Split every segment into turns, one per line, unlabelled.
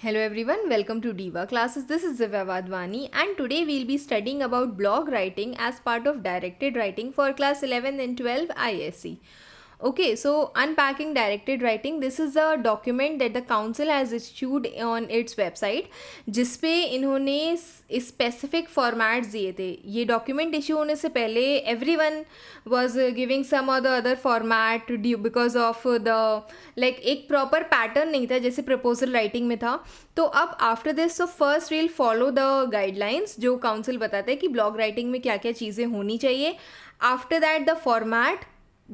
Hello everyone, welcome to Diva Classes. This is Divya Vadwani and today we'll be studying about blog writing as part of directed writing for class 11 and 12 ISC. Okay, so unpacking directed writing, this is a document that the council has issued on its website जिसपे इन्होंने specific formats दिए थे. ये document issue होने से पहले everyone was giving some और the other format due because of the like एक प्रॉपर पैटर्न नहीं था जैसे प्रपोजल राइटिंग में था. तो अब after this so first we'll follow the guidelines जो काउंसिल बताते हैं कि ब्लॉग राइटिंग में क्या क्या चीज़ें होनी चाहिए. After that the format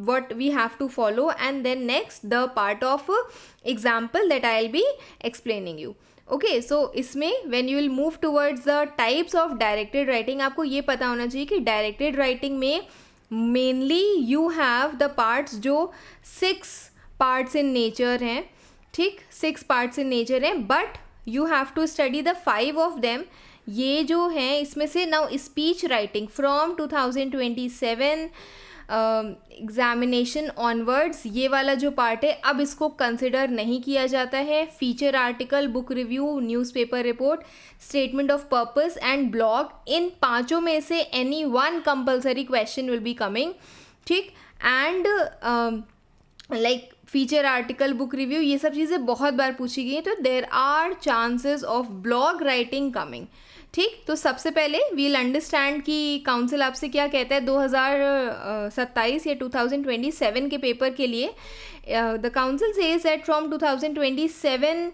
what we have to follow, and then next the part of example that I'll be explaining you. Okay, so इसमें when you will move towards the types of directed writing, आपको ये पता होना चाहिए कि directed writing में mainly you have the parts जो 6 parts in nature हैं. ठीक, 6 parts in nature हैं, but you have to study the 5 of them. ये जो हैं इसमें से now speech writing from 2027 examination onwards ये वाला जो पार्ट है अब इसको कंसिडर नहीं किया जाता है. Feature article, book review, newspaper report, statement of purpose and blog, इन पांचों में से any one compulsory question will be coming. ठीक, and like feature article, book review, ये सब चीज़ें बहुत बार पूछी गई हैं, तो there are chances of blog writing coming. ठीक, तो सबसे पहले वील अंडरस्टैंड कि काउंसिल आपसे क्या कहता है 2027 या 2027 के पेपर के लिए. The council says that from 2027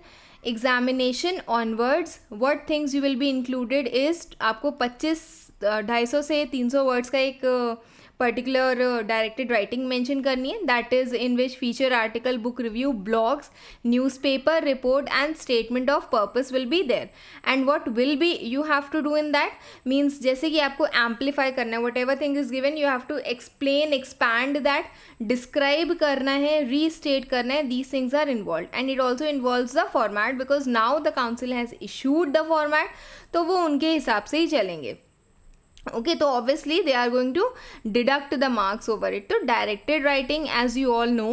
examination onwards what things you will be included is आपको 250 से 300 वर्ड्स का एक पर्टिकुलर डायरेक्टेड राइटिंग मेंशन करनी है. That is in which feature article, book review, blogs, newspaper report and statement of purpose will be there. And what will be you have to do in that means जैसे कि आपको amplify करना है, whatever thing is given you have to explain, expand that, describe करना है, restate करना है. These things are involve and it also involves the format because now the council has issued the format, तो वो उनके हिसाब से ही चलेंगे. Okay, so obviously they are going to deduct the marks over it. तो directed writing as you all know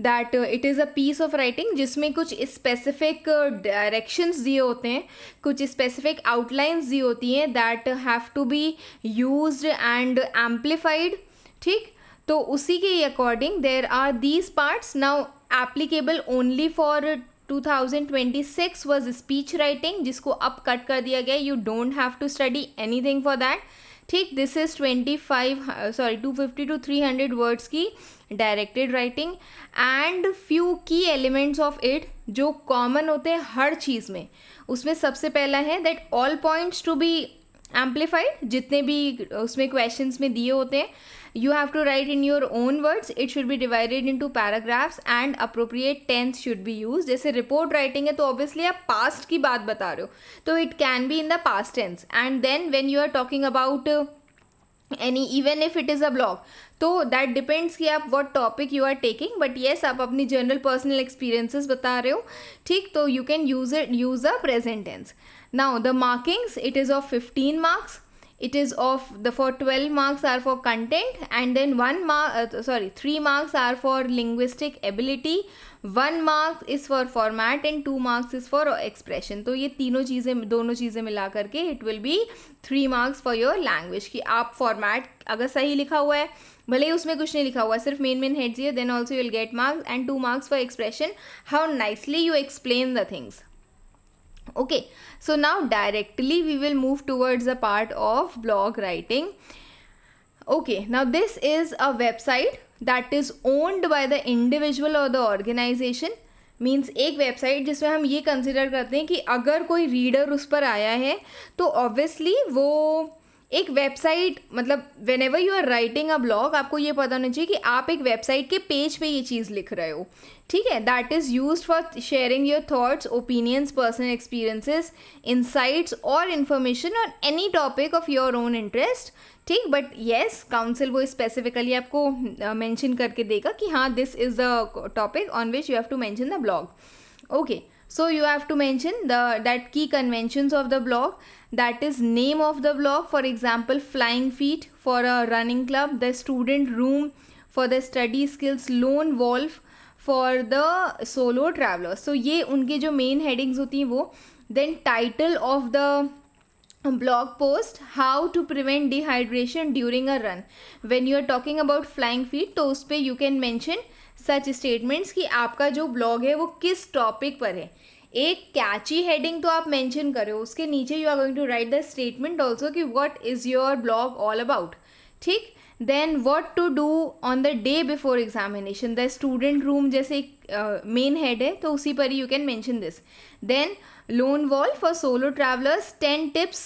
that it is a piece of writing जिसमें कुछ specific directions दिए होते हैं, कुछ specific outlines दी होती हैं that have to be used and amplified. ठीक, तो उसी के according there are these parts now applicable only for 2026 was speech writing जिसको अब कट कर दिया गया. You don't have to study anything for that. ठीक, दिस इज़ 250 to 300 वर्ड्स की डायरेक्टेड राइटिंग एंड फ्यू की एलिमेंट्स ऑफ इट जो common होते हैं हर चीज़ में. उसमें सबसे पहला है that all points to be amplified, जितने भी उसमें क्वेश्चंस में दिए होते हैं you have to write in your own words. It should be divided into paragraphs and appropriate tense should be used. जैसे रिपोर्ट राइटिंग है तो ऑब्वियसली आप पास्ट की बात बता रहे हो तो it can be in the past tense. And then when you are talking about any even if it is a blog तो दैट डिपेंड्स कि आप what topic you are taking. But yes आप अपनी जनरल पर्सनल एक्सपीरियंसेस बता रहे हो. ठीक, तो you can use a present tense. Now the markings it is of 15 marks. It is of the for 12 marks are for content and then 3 marks are for linguistic ability, 1 mark is for format and 2 marks is for expression. तो ये दोनों चीज़ें मिला करके it will be 3 marks for your language कि आप format अगर सही लिखा हुआ है, भले ही उसमें कुछ नहीं लिखा हुआ है, सिर्फ मेन हेड्स ही है, then also you will get marks and 2 marks for expression, how nicely you explain the things. Okay, so now directly we will move towards the part of blog writing. Okay, now this is a website that is owned by the individual or the organization. Means एक website जिसमें हम ये consider करते हैं कि अगर कोई reader उस पर आया है तो ऑब्वियसली वो एक वेबसाइट, मतलब whenever you are writing a blog आपको ये पता होना चाहिए कि आप एक वेबसाइट के पेज पे ये चीज़ लिख रहे हो. ठीक है, that is used for sharing your thoughts, opinions, personal experiences, insights और information on any topic of your own interest. ठीक, बट येस काउंसिल वो स्पेसिफिकली आपको मेंशन करके देगा कि हाँ this is the topic on which you have to mention the blog. Okay, so you have to mention that key conventions of the blog, that is name of the blog, for example Flying Feet for a running club, the student room for the study skills, Lone Wolf for the solo travellers. तो ये उनके जो main headings होती हैं वो. Then title of the blog post, how to prevent dehydration during a run. when you are talking about flying feet तो उस पर you can mention such statements कि आपका जो blog है वो किस टॉपिक पर है. एक कैची हेडिंग तो आप मेंशन करो, उसके नीचे you are going to write the statement also कि what is your blog all about. ठीक. Then what to do on the day before examination. The student room जैसे एक मेन हेड है तो उसी पर ही you can mention this. Then lone wolf for solo travelers, 10 tips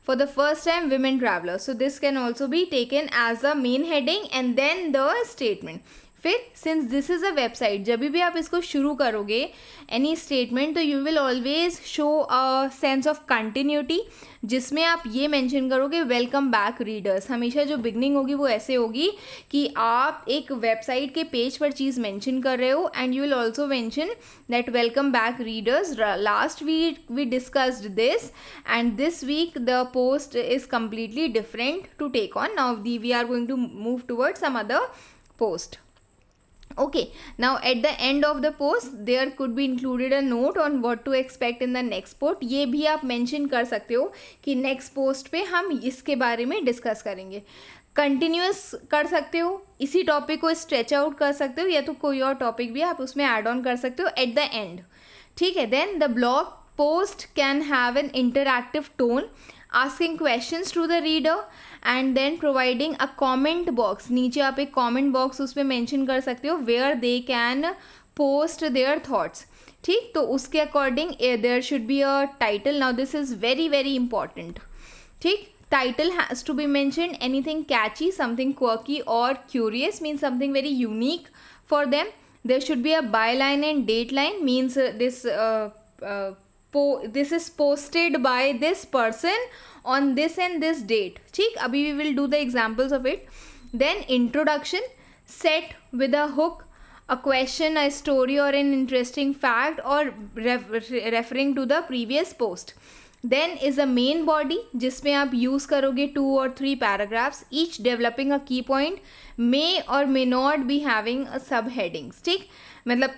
for the first time women travelers. So this can also be taken as the main heading and then the statement. फिर since this is a website, जब भी आप इसको शुरू करोगे any statement तो you will always show a sense of continuity, जिसमें आप ये मेंशन करोगे वेलकम बैक रीडर्स. हमेशा जो बिगनिंग होगी वो ऐसे होगी कि आप एक वेबसाइट के पेज पर चीज़ मेंशन कर रहे हो and you will also mention that welcome back readers. Last week we discussed this and this week the post is completely different to take on. Now we are going to move toward some other post. Okay, now at the end of the post there could be included a note on what to expect in the next post. ये भी आप mention कर सकते हो कि next post पे हम इसके बारे में discuss करेंगे. कंटिन्यूस कर सकते हो, इसी टॉपिक को स्ट्रेच आउट कर सकते हो, या तो कोई और टॉपिक भी आप उसमें ऐड ऑन कर सकते हो एट द एंड. ठीक है. Then the blog post can have an interactive tone, asking questions to the reader and then providing a comment box. नीचे आप एक कमेंट बॉक्स उसमें मेंशन कर सकते हो where they can post their thoughts. ठीक. तो उसके according there should be a title. Now this is very very important. ठीक. Title has to be mentioned anything catchy, something quirky or curious, means something very unique for them. There should be a byline and dateline, means this is posted by this person on this and this date. ठीक. अभी we will do the examples of it. Then introduction set with a hook, a question, a story or an interesting fact or referring to the previous post. Then is a main body जिसमें आप use करोगे 2 or 3 paragraphs, each developing a key point, may or may not be having a subheadings. ठीक. मतलब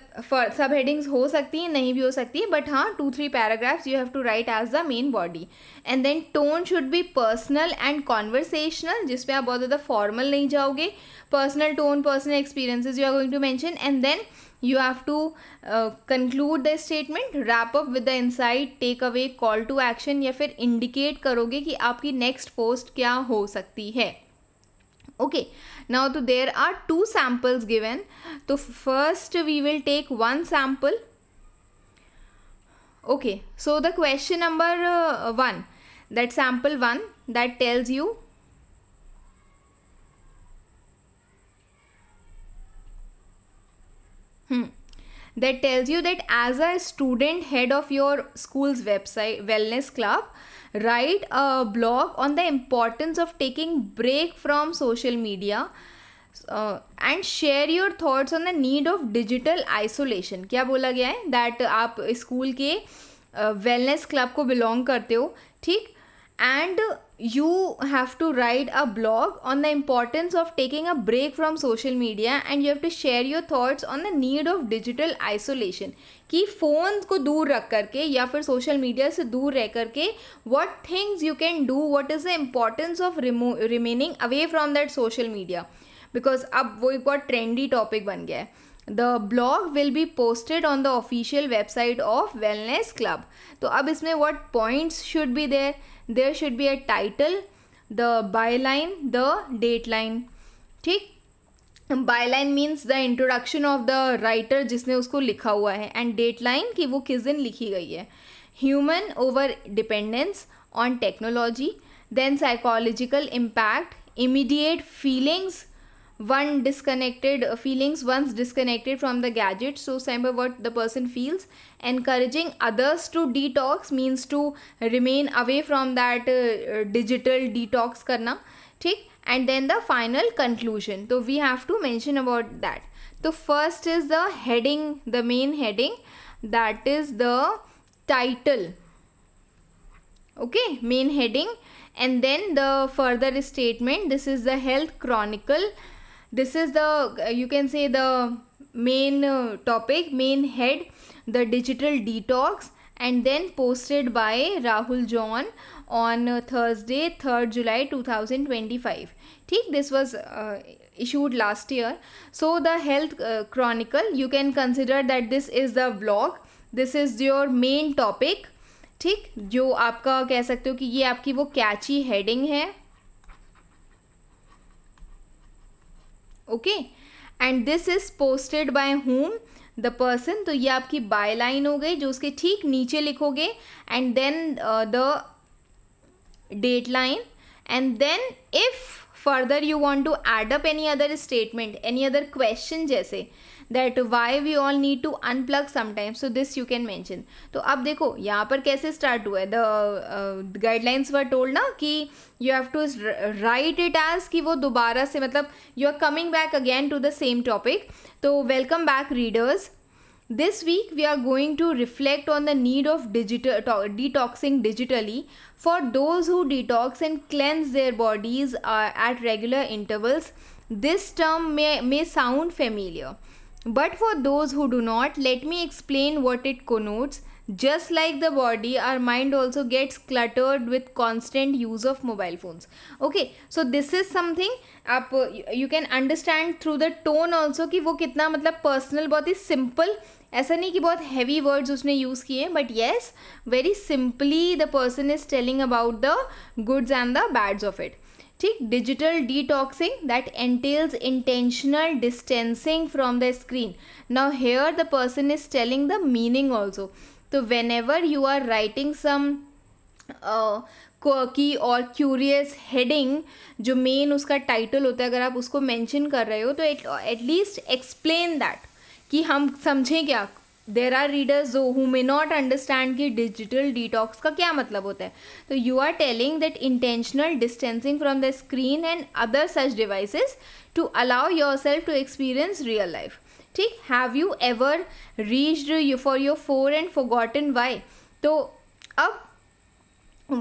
सब headings हो सकती हैं, नहीं भी हो सकती है, बट हाँ 2-3 paragraphs you have to write as the main body. And then tone should be personal and conversational, जिसपे आप बहुत ज़्यादा फॉर्मल नहीं जाओगे. Personal tone, personal experiences you are going to mention and then you have to conclude the statement, wrap up with the insight, take away, call to action, या फिर indicate करोगे कि आपकी next post क्या हो सकती है. Okay, now तो there are 2 samples given. तो first we will take one sample. Okay, so the question number 1, that sample 1 that tells you that tells you that as a student head of your school's website wellness club, write a blog on the importance of taking break from social media and share your thoughts on the need of digital isolation. क्या बोला गया है? that आप school के wellness club को belong करते हो. ठीक. and you have to write a blog on the importance of taking a break from social media and you have to share your thoughts on the need of digital isolation. कि phone को दूर रख करके या फिर social media से दूर रह करके what things you can do, what is the importance of remaining away from that social media, because अब वो एक बहुत trendy topic बन गया है. The blog will be posted on the official website of Wellness Club. तो अब इसमें what points should be there? There should be a title, the byline, the dateline. ठीक. byline means the introduction of the writer जिसने उसको लिखा हुआ है, and dateline कि वो किस दिन लिखी गई है. Human over dependence on technology, then psychological impact, immediate feelings, once disconnected from the gadget, so remember what the person feels. Encouraging others to detox means to remain away from that digital detox करना. ठीक. and then the final conclusion, so we have to mention about that. So first is the heading, the main heading, that is the title. Okay, main heading, and then the further statement. This is the health chronicle. This is the you can say the main head, the digital detox, and then posted by Rahul John on Thursday 3rd July 2025. ठीक, this was issued last year. So the health chronicle, you can consider that this is the vlog, this is your main topic. ठीक, जो आपका कह सकते हो कि ये आपकी वो कैची हेडिंग है. Okay, and this is posted by whom, the person. तो ये आपकी बाय लाइन हो गई जो उसके ठीक नीचे लिखोगे, and then the date line, and then if further you want to add up any other statement, any other question, जैसे that why we all need to unplug sometimes, so this you can mention. तो अब देखो यहाँ पर कैसे start हुआ है. The guidelines were told ना कि you have to write it as कि वो दोबारा से, मतलब you are coming back again to the same topic. तो welcome back readers. This week we are going to reflect on the need of detoxing digitally for those who detox and cleanse their bodies at regular intervals. This term may sound familiar, but for those who do not, let me explain what it connotes. Just like the body, our mind also gets cluttered with constant use of mobile phones. Okay, so this is something आप you can understand through the tone also कि वो कितना मतलब personal, बहुत ही simple. ऐसा नहीं कि बहुत heavy words उसने use किए, but yes, very simply the person is telling about the goods and the bads of it. ठीक, digital detoxing that entails intentional distancing from the screen. Now here the person is telling the meaning also. तो whenever you are writing some quirky और curious heading, जो main उसका title होता है, अगर आप उसको मेंशन कर रहे हो तो एटलीस्ट एक्सप्लेन दैट कि हम समझें क्या. There are readers who may not understand कि डिजिटल डिटॉक्स का क्या मतलब होता है. तो you are telling that intentional distancing from the screen and other such devices to allow yourself to experience real life. ठीक, have you ever reached you for your four and forgotten why. तो अब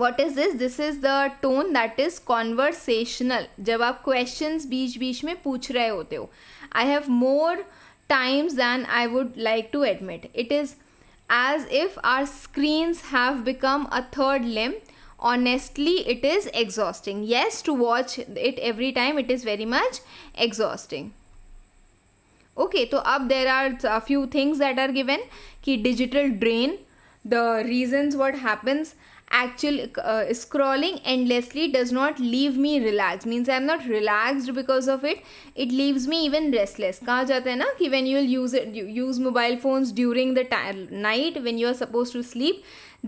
what is this? This is the tone that is conversational. जब आप questions बीच बीच में पूछ रहे होते हो. I have more times than I would like to admit. It is as if our screens have become a third limb. Honestly, it is exhausting. Yes, to watch it every time, it is very much exhausting. Okay, तो अब there are a few things that are given कि digital drain, the reasons what happens. Actual scrolling endlessly does not leave me relaxed, means I am not relaxed because of it. It leaves me even restless. कहा जाता है ना कि when you will use mobile phones during the night when you are supposed to sleep,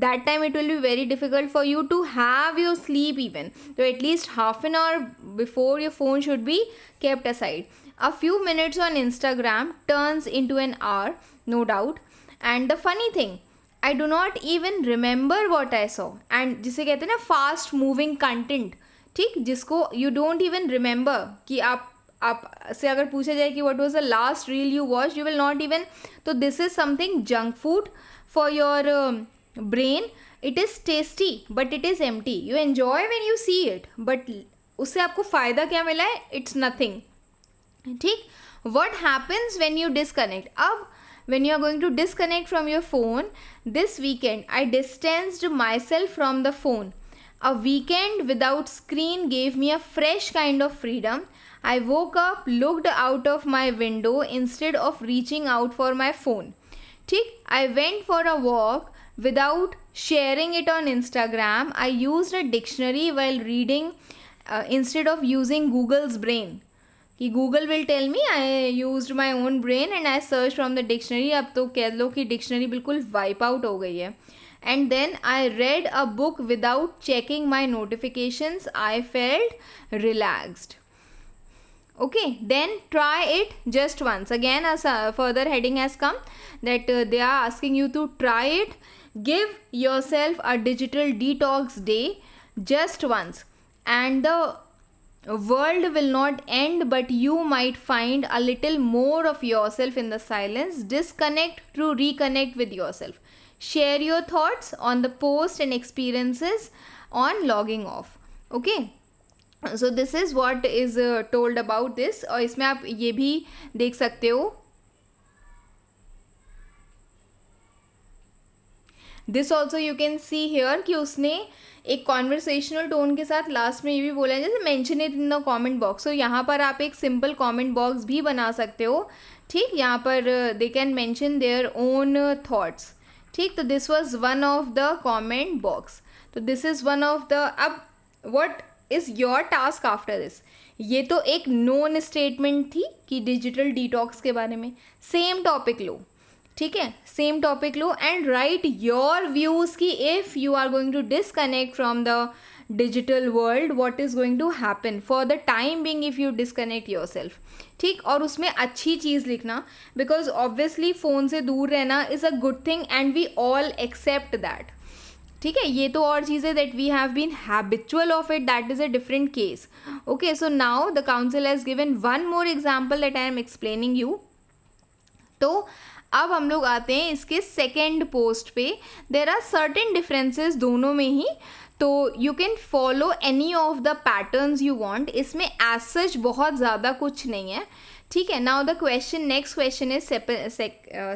that time it will be very difficult for you to have your sleep even. So at least half an hour before your phone should be kept aside. A few minutes on Instagram turns into an hour, no doubt. And the funny thing, I do not even remember what I saw. And जिसे कहते हैं ना fast moving content, ठीक, जिसको you don't even remember कि आप से अगर पूछा जाए कि what was the last reel you watched, you will not even. तो this is something junk food for your brain. It is tasty but it is empty. You enjoy when you see it, but उससे आपको फ़ायदा क्या मिला है? It's nothing. ठीक, what happens when you disconnect? अब when you are going to disconnect from your phone, this weekend I distanced myself from the phone. A weekend without screen gave me a fresh kind of freedom. I woke up, looked out of my window instead of reaching out for my phone. ठीक, I went for a walk without sharing it on Instagram. I used a dictionary while reading instead of using Google's brain. कि Google will tell me, I used my own brain and I search from the dictionary. अब तो कह लो कि dictionary बिल्कुल wipe out हो गई है. And then I read a book without checking my notifications. I felt relaxed. Okay, then try it just once. Again, a further heading has come that they are asking you to try it. Give yourself a digital detox day just once, and the world will not end, but you might find a little more of yourself in the silence. Disconnect to reconnect with yourself. Share your thoughts on the post and experiences on logging off. Okay, so this is what is told about this. और इसमें आप ये भी देख सकते हो this also you can see here कि उसने एक कॉन्वर्सेशनल टोन के साथ लास्ट में ये भी बोला है जैसे mention it in the comment box. तो यहाँ पर आप एक सिंपल कमेंट बॉक्स भी बना सकते हो, ठीक, यहाँ पर they can mention their own thoughts, ठीक। तो this was one of the comment box. तो this is one of the, अब what is your task after this. ये तो एक नोन स्टेटमेंट थी कि डिजिटल डिटॉक्स के बारे में, सेम टॉपिक लो, ठीक है, सेम टॉपिक लो एंड राइट योर व्यूज़ कि if you are going to disconnect from the digital world what is going to happen for the time being if you disconnect yourself, ठीक। और उसमें अच्छी चीज़ लिखना, बिकॉज ऑब्वियसली फ़ोन से दूर रहना is a good thing and we all accept that, ठीक है। ये तो और चीज़ें that we have been habitual of it, that is a different case. Okay, so now the council has given one more example that I am explaining you. तो अब हम लोग आते हैं इसके सेकेंड पोस्ट पे। देर आर सर्टेन डिफरेंसेस दोनों में ही, तो you can follow any of the patterns you want. इसमें एज सच बहुत ज़्यादा कुछ नहीं है, ठीक है। Now the question, next question is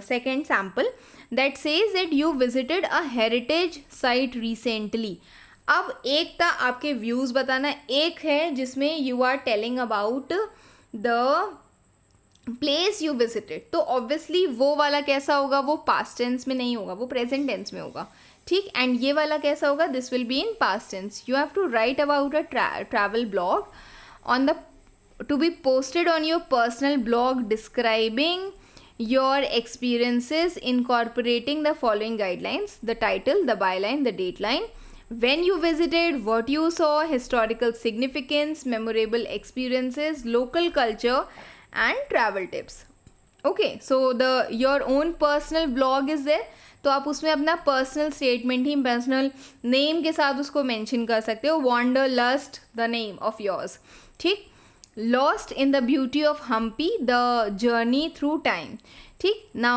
second sample that says that you visited a heritage site recently. अब एक था आपके व्यूज़ बताना, एक है जिसमें you are telling about the place you visited. तो ऑब्वियसली वो वाला कैसा होगा, वो पास्ट टेंस में नहीं होगा, वो प्रेजेंट टेंस में होगा, ठीक। एंड ये वाला कैसा होगा, this will be in past tense. You have to write about a travel blog on the to be posted on your personal blog describing your experiences incorporating the following guidelines: the title, the byline, the dateline, when you visited, what you saw, historical significance, memorable experiences, local culture and travel tips. Okay, so the your own personal blog is there, तो आप उसमें अपना personal statement ही personal name के साथ उसको mention कर सकते हो, wanderlust the name of yours, ठीक। Lost in the beauty of Hampi, the journey through time, ठीक। Now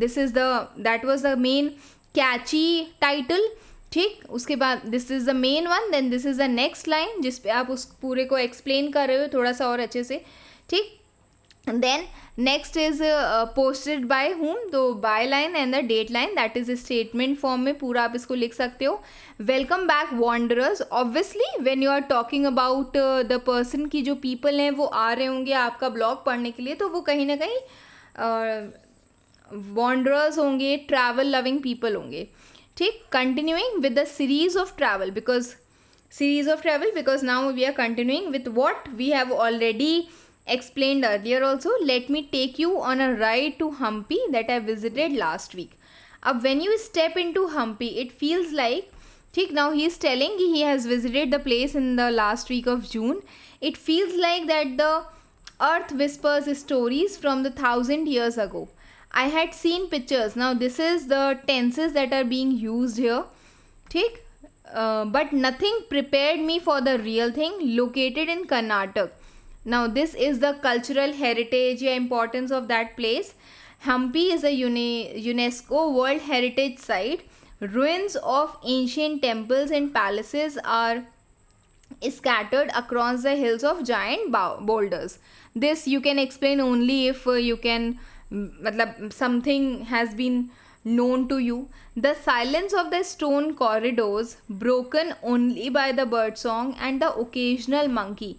this is the, that was the main catchy title, ठीक। उसके बाद this is the main one, then this is the next line जिस पे आप उस पूरे को explain कर रहे हो थोड़ा सा और अच्छे से, ठीक। Then next is posted by whom, तो byline and the date line, that is statement form में पूरा आप इसको लिख सकते हो। Welcome back wanderers, obviously when you are talking about the person की जो पीपल हैं वो आ रहे होंगे आपका ब्लॉग पढ़ने के लिए, तो वो कहीं ना कहीं वॉन्डरर्स होंगे, ट्रैवल लविंग पीपल होंगे, ठीक। Continuing with the series of travel, because now we are continuing with what we have already explained earlier also. Let me take you on a ride to Hampi that I visited last week. अब when you step into Hampi, it feels like, ठीक, now he is telling he has visited the place in the last week of June. It feels like that the earth whispers stories from the 1,000 years ago. I had seen pictures. Now this is the tenses that are being used here, ठीक, but nothing prepared me for the real thing. Located in Karnataka. Now this is the cultural heritage या importance of that place. Hampi is a UNESCO World Heritage Site. Ruins of ancient temples and palaces are scattered across the hills of giant boulders. This you can explain only if you can, matlab something has been known to you. The silence of the stone corridors, broken only by the bird song and the occasional monkey,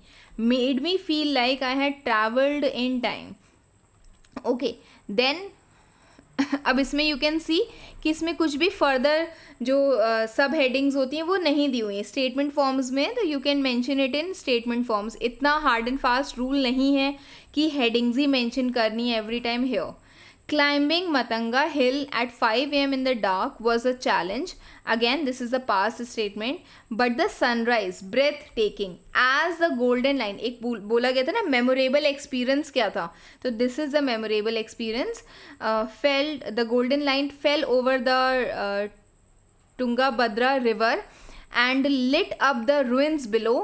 made me feel like I had traveled in time. Okay, then अब इसमें you can सी कि इसमें कुछ भी further जो सब headings होती हैं वो नहीं दी हुई है स्टेटमेंट फॉर्म्स में, तो you can mention it in statement forms. इतना हार्ड एंड फास्ट रूल नहीं है कि हेडिंग्स ही मेंशन करनी है every time here. Climbing Matanga Hill at 5 a.m. in the dark was a challenge. Again, this is a past statement. But the sunrise, breathtaking. As the golden line, एक बोला गया था ना memorable experience क्या था, तो this is the memorable experience. The golden line fell over the Tungabhadra river and lit up the ruins below.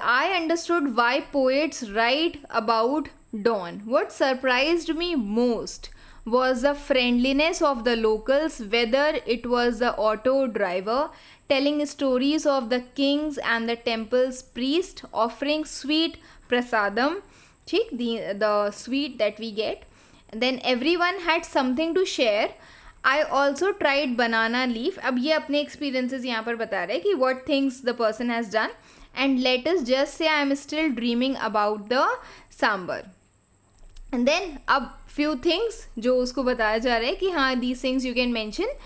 I understood why poets write about dawn. What surprised me most was the friendliness of the locals, whether it was the auto driver telling stories of the kings and the temple's priest offering sweet prasadam, the sweet that we get. Then everyone had something to share. I also tried banana leaf. अब ये अपने experiences यहाँ पर बता रहे हैं कि what things the person has done, and let us just say I am still dreaming about the sambar. And then अब फ्यू थिंग्स जो उसको बताया जा रहा है कि हाँ these things you can mention.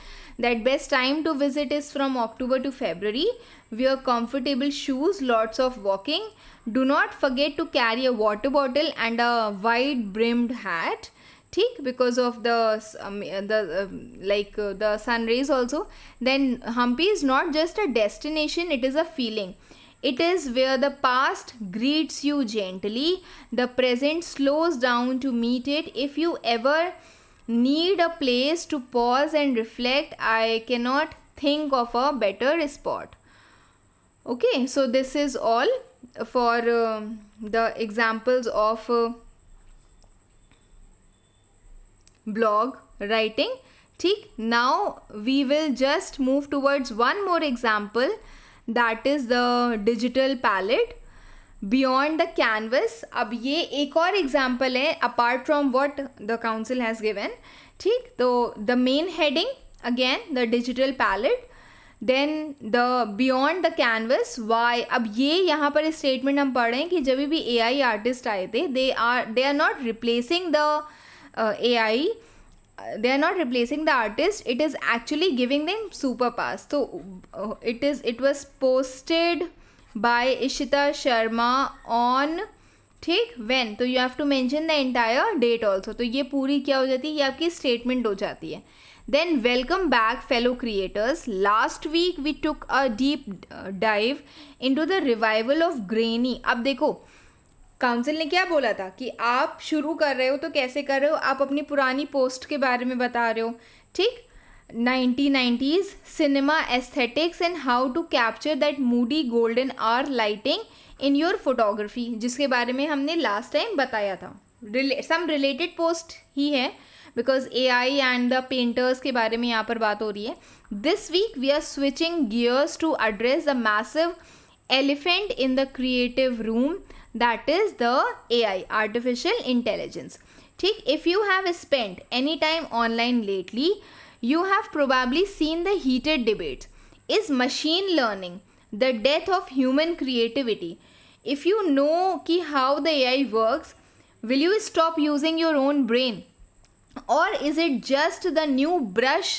That best time to visit is from October to February. Wear comfortable shoes, lots of walking. Do not forget to carry a water bottle and a wide brimmed hat. ठीक, because of the the sun rays also. Then Hampi is not just a destination, it is a feeling. It is where the past greets you gently. The present slows down to meet it. If you ever need a place to pause and reflect, I cannot think of a better spot. Okay, so this is all for the examples of blog writing. ठीक, now we will just move towards one more example, that is the digital palette beyond the canvas. अब ये एक और example है apart from what the council has given. ठीक, तो the main heading again the digital palette, then the beyond the canvas why. अब ये यहाँ पर स्टेटमेंट हम पढ़ रहे हैं कि जब भी AI आर्टिस्ट आए थे, they are not replacing the AI, they are not replacing the artist, it is actually giving them super pass. So it was posted by Ishita Sharma on, ठीक, when, तो you have to mention the entire date also. तो ये पूरी क्या हो जाती है, ये आपकी स्टेटमेंट हो जाती है. Then welcome back fellow creators. Last week we took a deep dive into the revival of grainy. अब देखो काउंसिल ने क्या बोला था कि आप शुरू कर रहे हो तो कैसे कर रहे हो, आप अपनी पुरानी पोस्ट के बारे में बता रहे हो. ठीक, 1990s cinema aesthetics and how to capture that moody golden hour lighting in your photography, जिसके बारे में हमने लास्ट टाइम बताया था. सम रिलेटेड पोस्ट ही है because AI and the painters के बारे में यहाँ पर बात हो रही है. This week we are switching gears to address the massive elephant in the creative room, that is the AI, artificial intelligence. ठीक, if you have spent any time online lately, you have probably seen the heated debates. Is machine learning the death of human creativity? If you know कि how the AI works, will you stop using your own brain? Or is it just the new brush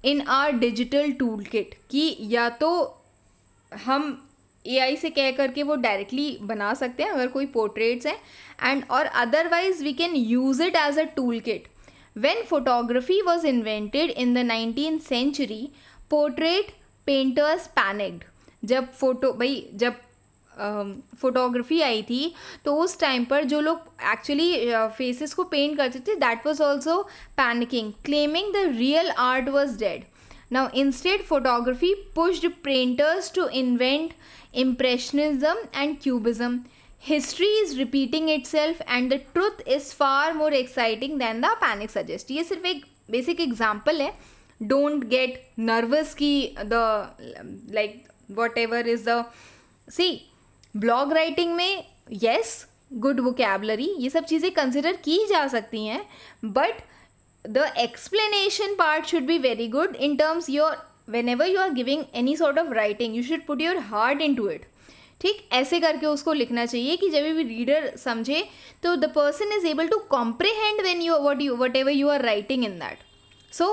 in our digital toolkit कि या तो हम AI से कह करके वो directly बना सकते हैं अगर कोई पोर्ट्रेट्स हैं, एंड और otherwise we can use it as a tool kit. When photography was invented in the 19th century, portrait painters panicked. जब फोटोग्राफी आई थी तो उस टाइम पर जो लोग एक्चुअली फेसेस को पेंट करते थे, that was also panicking, claiming the real art was dead. Now instead photography pushed painters to invent impressionism and cubism. History is repeating itself and the truth is far more exciting than the panic suggests. ये सिर्फ एक basic example है. Don't get nervous कि the like whatever is the, see, blog writing में yes good vocabulary ये सब चीज़ें consider की जा सकती हैं, but the explanation part should be very good in terms whenever you are giving any sort of writing, you should put your heart into it. ठीक, ऐसे करके उसको लिखना चाहिए कि जब भी रीडर समझे तो the person is able to comprehend whatever you are writing in that. So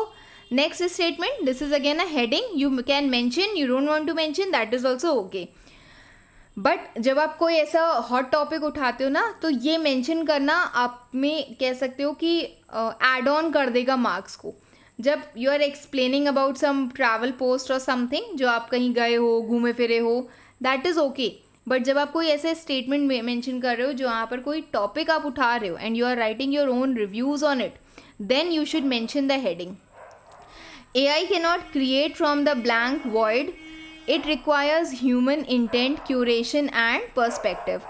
next statement, this is again a heading, you can mention, you don't want to mention, that is also okay. But जब आप कोई ऐसा hot topic उठाते हो ना, तो ये mention करना आप में कह सकते हो कि ऐड ऑन कर देगा मार्क्स को. जब you are explaining about some travel post और समथिंग, जो आप कहीं गए हो, घूमे फिरे हो, दैट इज़ ओके. बट जब आप कोई ऐसे स्टेटमेंट मेंशन कर रहे हो जो यहाँ पर कोई टॉपिक आप उठा रहे हो and you are writing your own reviews on it, then you should mention the heading. AI cannot create from the blank void. It requires human intent, curation and perspective.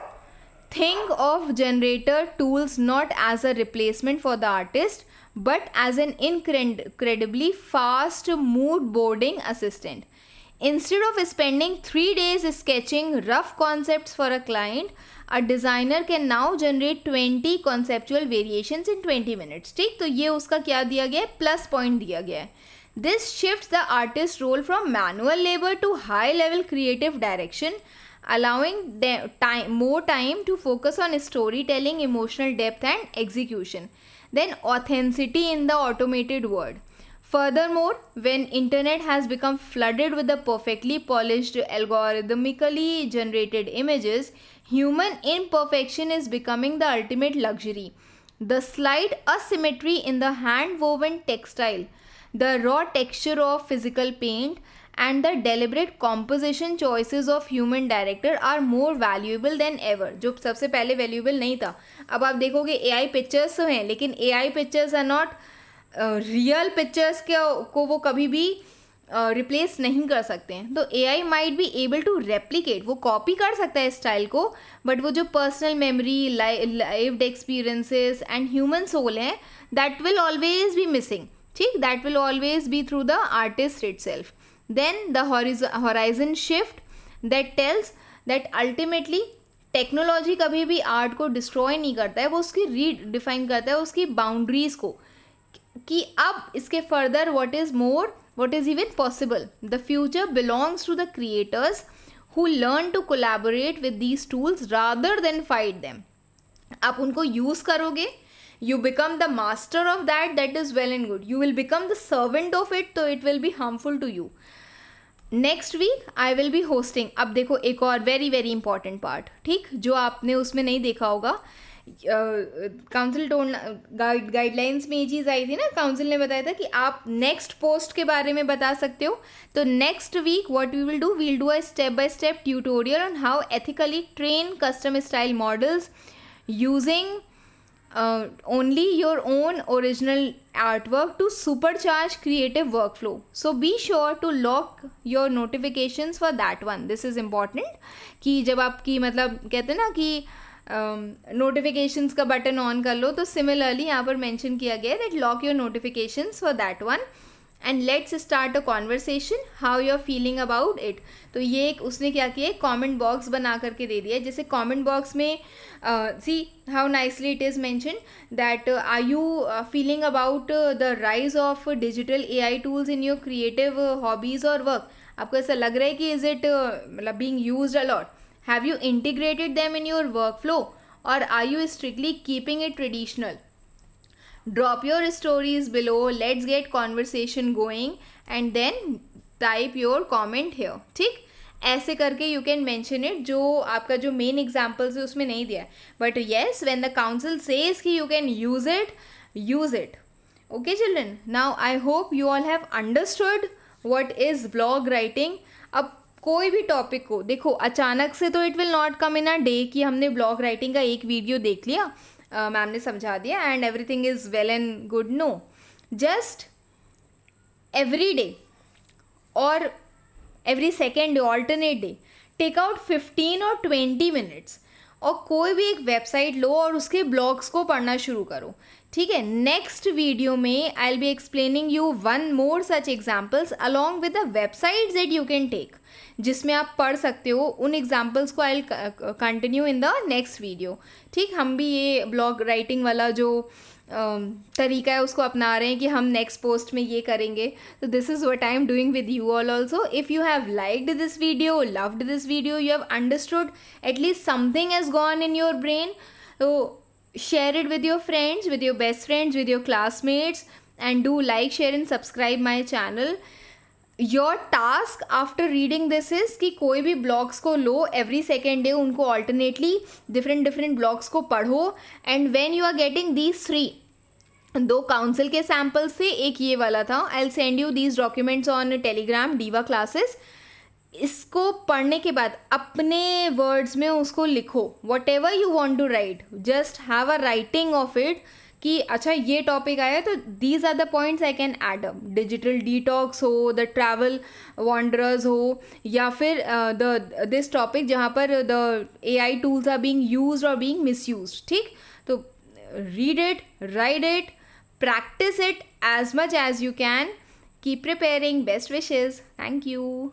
Think of generator tools not as a replacement for the artist, but as an incredibly fast mood boarding assistant. Instead of spending 3 days sketching rough concepts for a client, a designer can now generate 20 conceptual variations in 20 minutes. ठीक, तो ये उसका क्या दिया गया है, plus point दिया गया है. This shifts the artist's role from manual labor to high-level creative direction, allowing more time to focus on storytelling, emotional depth, and execution. Then authenticity in the automated world. Furthermore, when internet has become flooded with the perfectly polished, algorithmically generated images, human imperfection is becoming the ultimate luxury. The slight asymmetry in the hand-woven textile, the raw texture of physical paint, and the deliberate composition choices of human director are more valuable than ever. जो सबसे पहले valuable नहीं था. अब आप देखोगे AI pictures तो हैं, लेकिन AI pictures are not real pictures को वो कभी भी रिप्लेस नहीं कर सकते हैं. तो AI might be able to replicate, वो कॉपी कर सकता है स्टाइल को, बट वो जो personal memory, lived experiences and human soul है, that will always be missing. ठीक, that will always be through the artist itself. Then the horizon shift that tells that ultimately technology कभी भी art को destroy नहीं करता है, वो उसकी रीडिफाइन करता है उसकी बाउंड्रीज को, कि अब इसके further what is even possible. The future belongs to the creators who learn to collaborate with these tools rather than fight them. आप उनको यूज करोगे, you become the master of that is well and good. You will become the servant of it, तो it will be harmful to you. Next week I will be hosting. अब देखो एक और very very important part, ठीक, जो आपने उसमें नहीं देखा होगा. काउंसिल गाइडलाइंस में ये चीज़ आई थी ना, काउंसिल ने बताया था कि आप नेक्स्ट पोस्ट के बारे में बता सकते हो. तो next week what we will do a step by step tutorial on how ethically train custom style models using only your own original artwork to supercharge creative workflow. So be sure to lock your notifications for that one. This is important कि जब आपकी मतलब कहते हैं ना कि notifications का button on कर लो, तो सिमिलरली यहाँ पर मेंशन किया गया है that lock your notifications for that one and let's start a conversation how you are feeling about it. तो ये एक उसने क्या किया है, कमेंट बॉक्स बना करके दे दिया है. जैसे कमेंट बॉक्स में see how nicely it is mention that are you feeling about the rise of digital AI tools in your creative hobbies और वर्क. आपको ऐसा लग रहा है कि इज़ इट मतलब being used a lot? Have you integrated them in your workflow, or are you strictly keeping it traditional? Drop your stories below. Let's get conversation going and then type your comment here. ठीक, ऐसे करके you can mention it. जो आपका जो main examples है उसमें नहीं दिया है, but yes, when the council says कि you can use it, use it. Okay children, now I hope you all have understood what is blog writing. अब कोई भी टॉपिक को देखो अचानक से तो it will not come in a day कि हमने ब्लॉग राइटिंग का एक वीडियो देख लिया, मैम ने समझा दिया and everything is well and good. No, just every day और every second day, alternate day, take out 15 और 20 मिनट्स और कोई भी एक वेबसाइट लो और उसके ब्लॉग्स को पढ़ना शुरू करो. ठीक है, नेक्स्ट वीडियो में I will be explaining you one more such examples along with the websites that you can take, जिसमें आप पढ़ सकते हो. उन एग्जाम्पल्स को I will continue in the next video. ठीक, हम भी ये ब्लॉग राइटिंग वाला जो तरीका है उसको अपना रहे हैं कि हम नेक्स्ट पोस्ट में ये करेंगे. तो this is what I am doing with you all also. If you have liked this video, loved this video, you have understood, at least something has gone in your brain, so share it with your friends, with your best friends, with your classmates, and do like, share and subscribe my channel. Your task after reading this is कि कोई भी blogs को लो, every second day उनको alternately different blogs को पढ़ो, and when you are getting these 3, 2 council के samples थे, एक ये वाला था. I will send you these documents on Telegram डीवा क्लासेस. इसको पढ़ने के बाद अपने वर्ड्स में उसको लिखो, whatever you want to write, just have a writing of it कि अच्छा ये टॉपिक आया तो these are the points I can add up. Digital detox हो, द ट्रैवल वॉन्डरर्स हो, या फिर दिस टॉपिक जहाँ पर the AI tools are being used और बीइंग मिसयूज्ड. ठीक, तो read it, write it, practice it as much as you can. Keep preparing. Best wishes. Thank you.